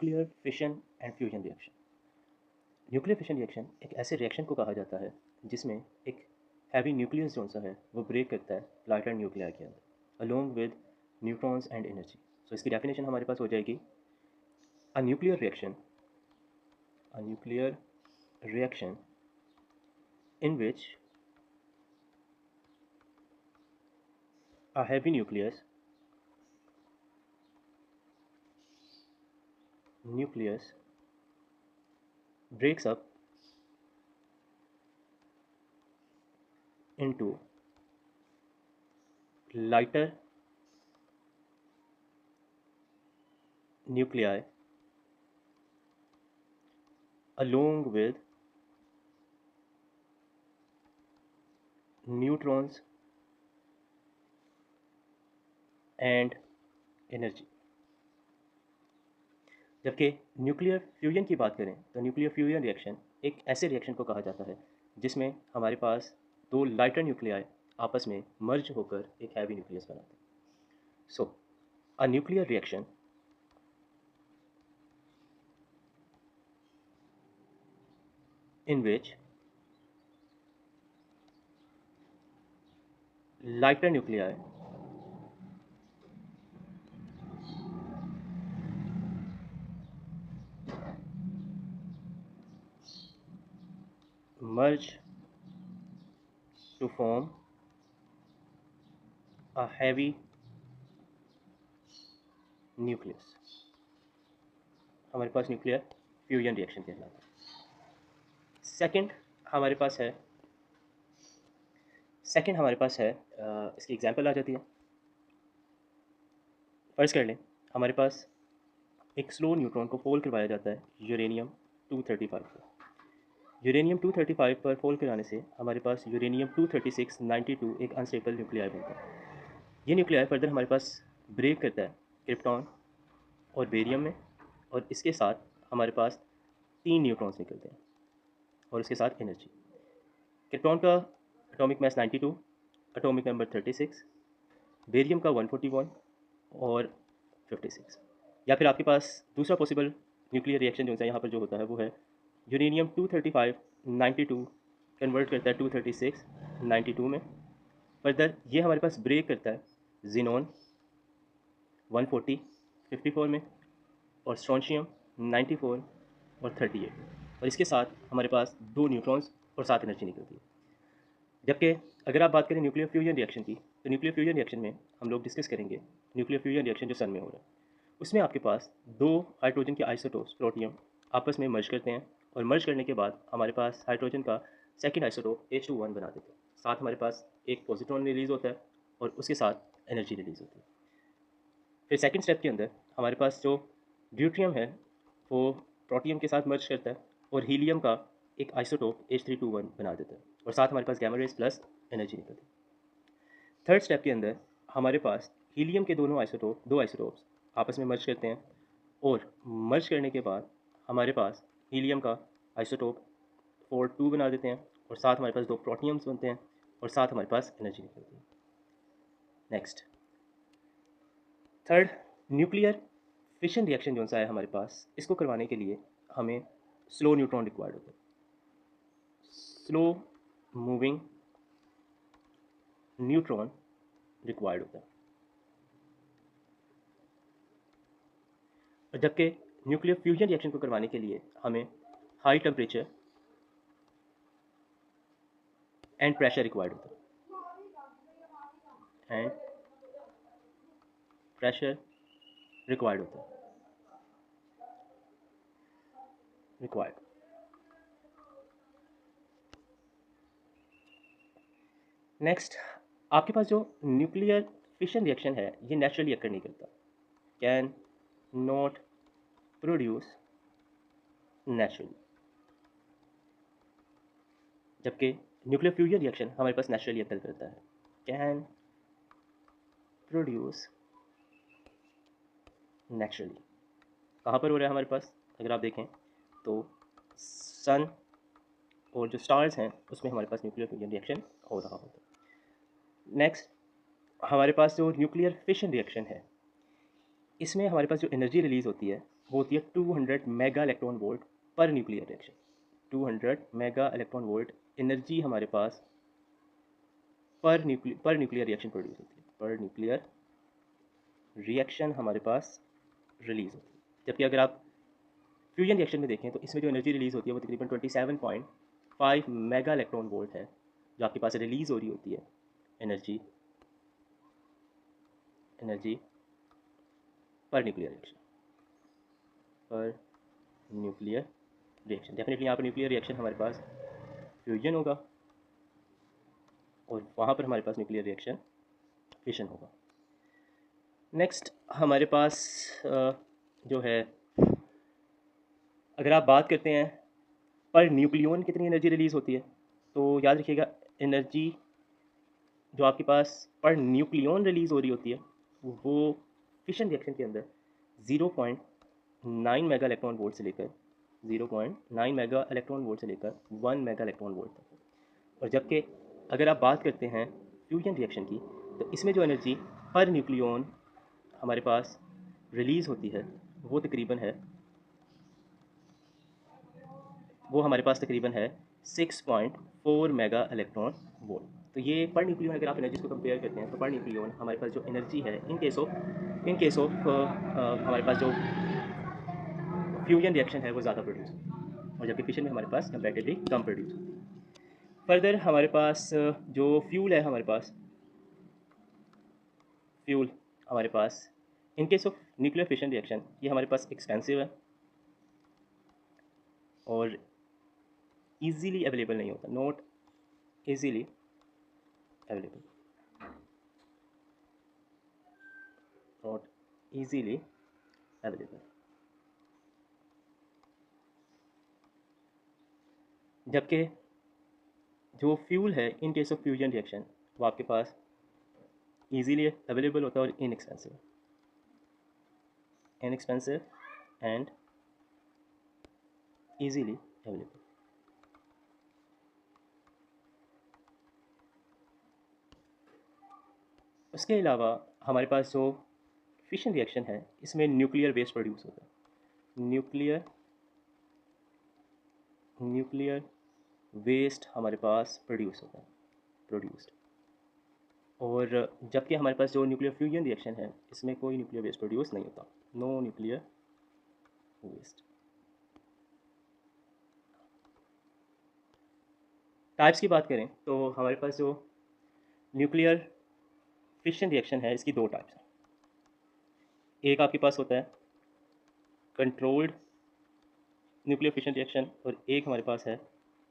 Nuclear fission and fusion reaction. Nuclear fission reaction एक ऐसे reaction को कहा जाता है जिसमें एक हैवी न्यूक्लियस जो सा है वो ब्रेक करता है लाइटर न्यूक्लिया के अंदर along with neutrons and energy. So इसकी डेफिनेशन हमारे पास हो जाएगी a nuclear reaction in which a heavy nucleus breaks up into lighter nuclei along with neutrons and energy। जबकि न्यूक्लियर फ्यूजन की बात करें तो न्यूक्लियर फ्यूजन रिएक्शन एक ऐसे रिएक्शन को कहा जाता है जिसमें हमारे पास दो लाइटर न्यूक्लियाई आपस में मर्ज होकर एक हैवी न्यूक्लियस बनाते हैं। So a nuclear reaction in which lighter nuclei merge to form a heavy nucleus हमारे पास न्यूक्लियर फ्यूजन रिएक्शन कहलाता है। सेकंड हमारे पास है इसकी एग्जांपल आ जाती है। फर्ज कर लें हमारे पास एक स्लो न्यूट्रॉन को फोल्ड करवाया जाता है यूरेनियम 235 पर। यूरेनियम 235 पर फोल्ड कराने से हमारे पास यूरेनियम 236 92 एक अनस्टेबल न्यूक्लियाई बनता है। ये न्यूक्लियाई फर्दर हमारे पास ब्रेक करता है क्रिप्टॉन और बेरियम में, और इसके साथ हमारे पास 3 न्यूट्रॉन्स निकलते हैं और इसके साथ एनर्जी। क्रिप्टॉन का atomic mass 92, atomic number 36, barium का 141 और 56। या फिर आपके पास दूसरा पॉसिबल न्यूक्लियर रिएक्शन जो है यहाँ पर जो होता है वो है यूरेनियम 235 92 कन्वर्ट करता है 236 92 में। फर्दर ये हमारे पास ब्रेक करता है जिनॉन 140 54 में और स्ट्रोंशियम 94 और 38, और इसके साथ हमारे पास 2 न्यूट्रॉन्स और 7 एनर्जी निकलती है। जबकि अगर आप बात करें न्यूक्लियर फ्यूजन रिएक्शन की तो न्यूक्लियर फ्यूजन रिएक्शन में हम लोग डिस्कस करेंगे न्यूक्लियर फ्यूजन रिएक्शन जो सन में हो रहा है उसमें आपके पास 2 हाइड्रोजन के आइसोटोप्स प्रोटियम आपस में मर्ज करते हैं, और मर्ज करने के बाद हमारे पास हाइड्रोजन का सेकंड आइसोटोप H21 बना देते हैं। साथ हमारे पास एक पॉजिट्रॉन रिलीज़ होता है और उसके साथ एनर्जी रिलीज़ होती है। फिर सेकंड स्टेप के अंदर हमारे पास जो ड्यूट्रियम है वो प्रोटियम के साथ मर्ज करता है और हीलियम का एक आइसोटोप H321 बना देता है, और साथ हमारे पास गैमा रेज प्लस एनर्जी निकलती है। थर्ड स्टेप के अंदर हमारे पास हीलियम के दो आइसोटोप्स आपस में मर्ज करते हैं, और मर्ज करने के बाद हमारे पास हीलियम का आइसोटोप 42 बना देते हैं, और साथ हमारे पास 2 प्रोटियम्स बनते हैं, और साथ हमारे पास एनर्जी निकलती है। Next third nuclear fission reaction जो सा है हमारे पास, इसको करवाने के लिए हमें स्लो न्यूट्रॉन रिक्वायर्ड होता है, स्लो मूविंग न्यूट्रॉन रिक्वायर्ड होता है। और जबकि न्यूक्लियर फ्यूजन रिएक्शन को करवाने के लिए हमें high temperature and pressure required होता है, एंड प्रेशर रिक्वायर्ड होता है रिक्वायर्ड। नेक्स्ट आपके पास जो न्यूक्लियर फिशन रिएक्शन है ये नेचुरली अकर नहीं करता, कैन नॉट प्रोड्यूस नेचुरली, जबकि न्यूक्लियर फ्यूजन रिएक्शन हमारे पास नेचुरली अकर करता है, कैन प्रोड्यूस नेचुरली। कहाँ पर हो रहा है हमारे पास, अगर आप देखें तो सन और जो स्टार्स हैं उसमें हमारे पास न्यूक्लियर फ्यूजन रिएक्शन हो रहा होता है। नेक्स्ट हमारे पास जो न्यूक्लियर फिशन रिएक्शन है इसमें हमारे पास जो एनर्जी रिलीज़ होती है वो होती है 200 मेगा इलेक्ट्रॉन वोल्ट पर nuclear reaction. 200 mega electron volt energy हमारे पास पर न्यूक्लियर रिएक्शन प्रोड्यूस होती है, पर न्यूक्लियर रिएक्शन हमारे पास रिलीज होती है। जबकि अगर आप फ्यूजन रिएक्शन में देखें तो इसमें जो एनर्जी रिलीज होती है वो तकरीबन 27.5 मेगा इलेक्ट्रॉन वोल्ट है जो आपके पास रिलीज हो रही होती है एनर्जी एनर्जी पर न्यूक्लियर रिएक्शन, पर न्यूक्लियर रिएक्शन। डेफिनेटली यहाँ पर न्यूक्लियर रिएक्शन हमारे पास फ्यूजन होगा और वहाँ पर हमारे पास न्यूक्लियर रिएक्शन फिशन होगा। नेक्स्ट हमारे पास जो है, अगर आप बात करते हैं पर न्यूक्लियन कितनी एनर्जी रिलीज़ होती है, तो याद रखिएगा एनर्जी जो आपके पास पर न्यूक्लियन रिलीज़ हो रही होती है वो फिशन रिएक्शन के अंदर 0.9 मेगा इलेक्ट्रॉन वोल्ट से लेकर 0.9 मेगा इलेक्ट्रॉन वोल्ट से लेकर 1 मेगा इलेक्ट्रॉन वोल्ट तक। और जबकि अगर आप बात करते हैं फ्यूजन रिएक्शन की, तो इसमें जो एनर्जी पर न्यूक्लियन हमारे पास रिलीज़ होती है वो तकरीबन है, वो हमारे पास तकरीबन है 6.4 मेगा इलेक्ट्रॉन वोल्ट। तो ये पर न्यूक्लियन अगर आप एनर्जीज को कंपेयर करते हैं तो पर न्यूक्लियन हमारे पास जो एनर्जी है इन केस ऑफ हमारे पास जो फ्यूजन रिएक्शन है वो ज़्यादा प्रोड्यूस होती है और जबकि फिशन में हमारे पास कंपेरेटिवली कम प्रोड्यूस होती है। फर्दर हमारे पास जो फ्यूल है हमारे पास फ्यूल हमारे पास in case of nuclear fission reaction ये हमारे पास एक्सपेंसिव है और ईजीली अवेलेबल नहीं होता, not easily available, not easily available. जबकि जो फ्यूल है इन केस ऑफ फ्यूजन रिएक्शन वो आपके पास ईजीली अवेलेबल होता है और इनएक्सपेंसिव एंड ईजीली अवेलेबल। उसके अलावा हमारे पास जो फिशन रिएक्शन है इसमें न्यूक्लियर वेस्ट प्रोड्यूस होता है, न्यूक्लियर वेस्ट हमारे पास प्रोड्यूस होता है, प्रोड्यूस्ड। और जबकि हमारे पास जो न्यूक्लियर फ्यूजन रिएक्शन है इसमें कोई न्यूक्लियर वेस्ट प्रोड्यूस नहीं होता, नो न्यूक्लियर वेस्ट। टाइप्स की बात करें तो हमारे पास जो न्यूक्लियर फिशन रिएक्शन है इसकी दो टाइप्स हैं। एक आपके पास होता है कंट्रोल्ड न्यूक्लियर फिशन रिएक्शन और एक हमारे पास है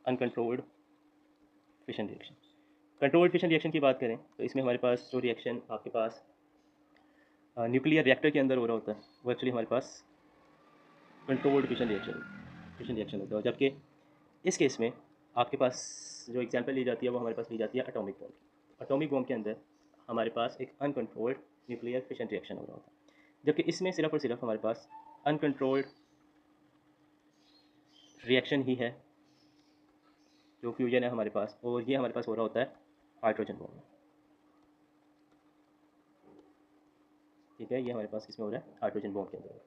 uncontrolled fission reaction. Controlled fission reaction की बात करें तो इसमें हमारे पास जो रिएक्शन आपके पास न्यूक्लियर रिएक्टर के अंदर हो रहा होता है वो एक्चुअली हमारे पास कंट्रोल्ड फिशन रिएक्शन होता है। जबकि इस केस में आपके पास जो एग्जांपल ली जाती है वो हमारे पास ली जाती है एटॉमिक बॉम्ब की। एटॉमिक बॉम्ब के अंदर हमारे पास एक अनकंट्रोल्ड न्यूक्लियर फिशन रिएक्शन हो रहा होता है, जबकि इसमें सिर्फ और सिर्फ हमारे पास अनकंट्रोल्ड रिएक्शन ही है जो फ्यूजन है हमारे पास, और ये हमारे पास हो रहा होता है हाइड्रोजन बॉम्ब में। ठीक है, ये हमारे पास किसमें हो रहा है, हाइड्रोजन बॉम्ब के अंदर।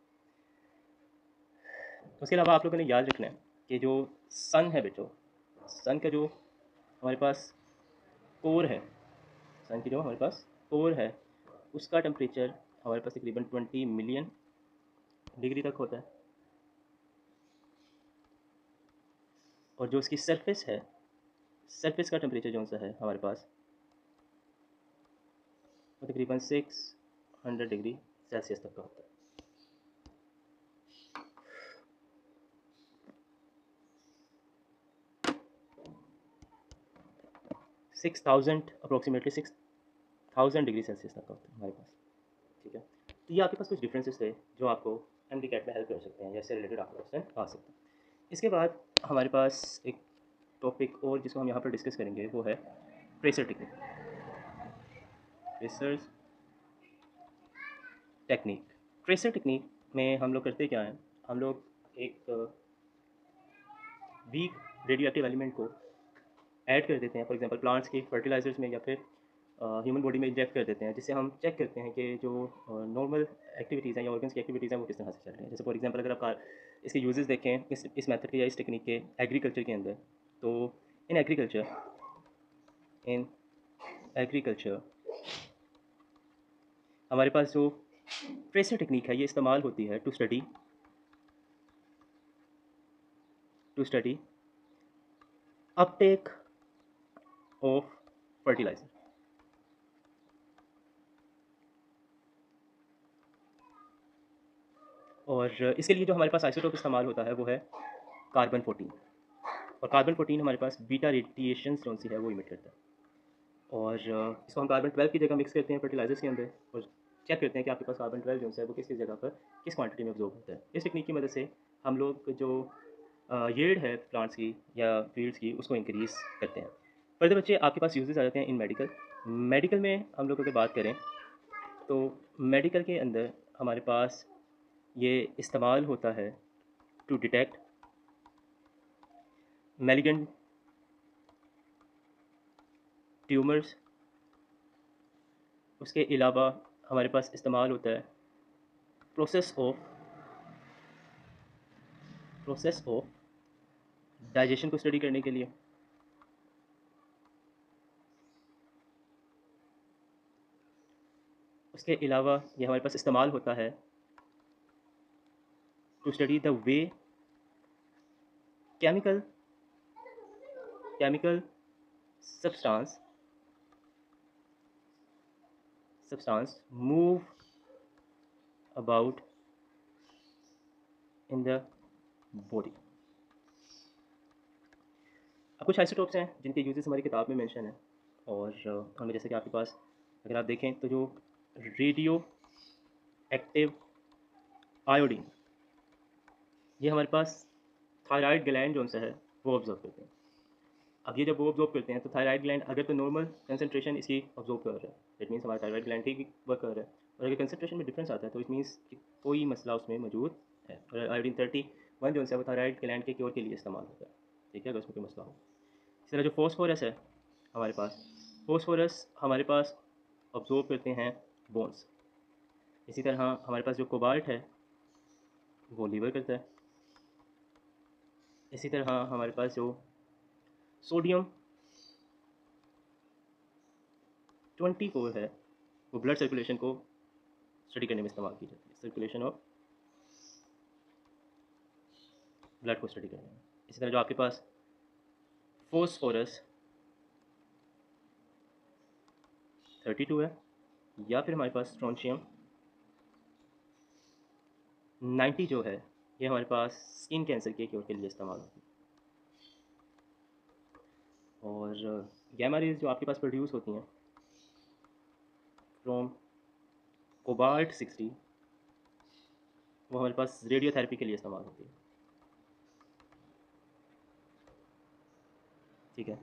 उसके अलावा आप लोगों ने याद रखना है कि जो सन है बेटो, सन का जो हमारे पास कोर है, सन की जो हमारे पास कोर है उसका टेम्परेचर हमारे पास तकरीबन 20 मिलियन डिग्री तक होता है, और जो उसकी सरफेस है, सरफेस का टेम्परेचर जो सा है हमारे पास वो तकरीबन 600 डिग्री सेल्सियस तक का होता है। 6000 अप्रोक्सीमेटली 6000 डिग्री सेल्सियस तक का होता है हमारे पास। ठीक है, तो ये आपके पास कुछ डिफरेंसेस थे जो आपको MCAT में हेल्प कर सकते हैं, जैसे रिलेटेड आपको क्वेश्चन आ सकते हैं। इसके बाद हमारे पास एक टॉपिक और जिसको हम यहाँ पर डिस्कस करेंगे वो है प्रेशर टेक्निक। ट्रेसर टेक्निक में हम लोग करते क्या हैं, हम लोग एक वीक रेडियो एक्टिव एलिमेंट को ऐड कर देते हैं, फॉर एग्जांपल प्लांट्स के फर्टिलाइजर्स में या फिर ह्यूमन बॉडी में इंजेक्ट कर देते हैं, जिससे हम चेक करते हैं कि जो नॉर्मल एक्टिविटीज़ हैं या ऑर्गन्स की एक्टिविटीज़ हैं वो किस तरह से चल रही हैं। जैसे फॉर एग्जांपल अगर आप इसके यूजेस देखें इस मेथड के या इस टेक्निक के एग्रीकल्चर के अंदर, तो इन एग्रीकल्चर हमारे पास जो ट्रेसर टेक्निक है ये इस्तेमाल होती है to study uptake of fertiliser. और इसके लिए जो हमारे पास आइसोटोप इस्तेमाल होता है वो है कार्बन 14। और कार्बन 14 हमारे पास बीटा रेडिएशन जो सी है वो इमिट करता है। और इसको हम कार्बन 12 की जगह मिक्स करते हैं फर्टिलाइजर्स के अंदर और चेक करते हैं कि आपके पास कार्बन 12 जो है वो किस किस जगह पर किस क्वांटिटी में ऑब्जॉर्ब होता है। इस टेक्निक की मदद से हम लोग जो यील्ड है प्लांट्स की या फील्ड्स की उसको इंक्रीज़ करते हैं। फर्दर बच्चे आपके पास यूजेस आ जाते हैं इन मेडिकल में हम लोग अगर बात करें तो मेडिकल के अंदर हमारे पास ये इस्तेमाल होता है टू डिटेक्ट मैलिगेंट ट्यूमर्स। उसके अलावा हमारे पास इस्तेमाल होता है प्रोसेस ऑफ डाइजेशन को स्टडी करने के लिए। उसके अलावा ये हमारे पास इस्तेमाल होता है to study the way chemical substance move about in the body। अब कुछ आइसोटोप्स हैं जिनके यूजेस हमारी किताब में मेंशन है और उनमें जैसे कि आपके पास अगर आप देखें तो जो रेडियो एक्टिव आयोडीन ये हमारे पास थायराइड ग्लैंड जो उनसे है वो ऑब्जर्व करते हैं। अब ये जब वो ऑब्जॉर्व करते हैं तो थायराइड ग्लैंड अगर तो नॉर्मल कंसंट्रेशन इसकी ऑब्जॉर्व कर रहा है, इट मीन्स हमारा थायराइड ग्लैंड ठीक वर्क कर रहा है। और अगर कंसंट्रेशन में डिफरेंस आता है तो इट मीन्स कोई मसला उसमें मौजूद है। और आयोडीन 31 जो है वो थायराइड ग्लैंड के क्योर के लिए इस्तेमाल होता है, ठीक है, अगर उसमें कोई मसला हो। इस तरह जो फॉस्फोरस है हमारे पास ऑब्जॉर्व करते हैं बोन्स। इसी तरह हमारे पास जो कोबाल्ट है वो लीवर करता है। इसी तरह हमारे पास जो सोडियम 24 है वो ब्लड सर्कुलेशन को स्टडी करने में इस्तेमाल की जाती है, सर्कुलेशन ऑफ ब्लड को स्टडी करने में। इसी तरह जो आपके पास फोस्फोरस 32 है, या फिर हमारे पास स्ट्रोंशियम 90 जो है ये हमारे पास स्किन कैंसर के क्योर के लिए इस्तेमाल होती है। और गैमा रेज जो आपके पास प्रोड्यूस होती हैं फ्रॉम कोबाल्ट 60 वो हमारे पास रेडियोथेरेपी के लिए इस्तेमाल होती है, ठीक है।